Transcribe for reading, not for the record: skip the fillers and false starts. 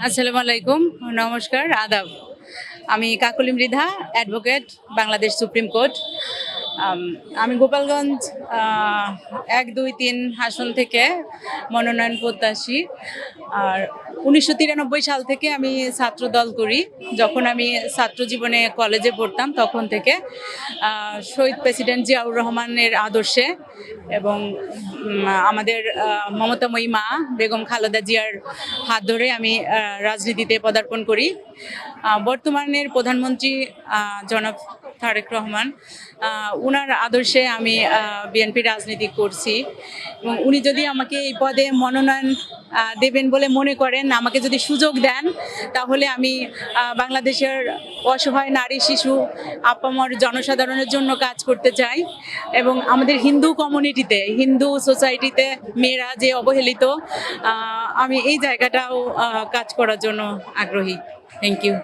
আসসালামু আলাইকুম, নমস্কার, আদাব। আমি Kakoli Mridha, advocate, Bangladesh supreme court. আম, আমি গোপালগঞ্জ 1, 2, 3 আসন থেকে মনোনয়ন প্রত্যাশী। আর 1993 সাল থেকে আমি ছাত্র দল করি। যখন আমি ছাত্র জীবনে কলেজে পড়তাম তখন থেকে শহীদ প্রেসিডেন্ট জিয়াউর রহমানের আদর্শে এবং আমাদের মমতাময়ী মা বেগম খালেদা জিয়ার হাত ধরে আমি রাজনীতিতে পদার্পণ করি। বর্তমানের প্রধানমন্ত্রী জনাব তারেক রহমান, উনার আদর্শে আমি বিএনপি রাজনীতি করছি এবং উনি যদি আমাকে এই পদে মনোনয়ন দেবেন বলে মনে করেন, আমাকে যদি সুযোগ দেন, তাহলে আমি বাংলাদেশের অসহায় নারী, শিশু, আপামর জনসাধারণের জন্য কাজ করতে চাই এবং আমাদের হিন্দু কমিউনিটিতে, হিন্দু সোসাইটিতে মেয়েরা যে অবহেলিত, আমি এই জায়গাটাও কাজ করার জন্য আগ্রহী। Thank you.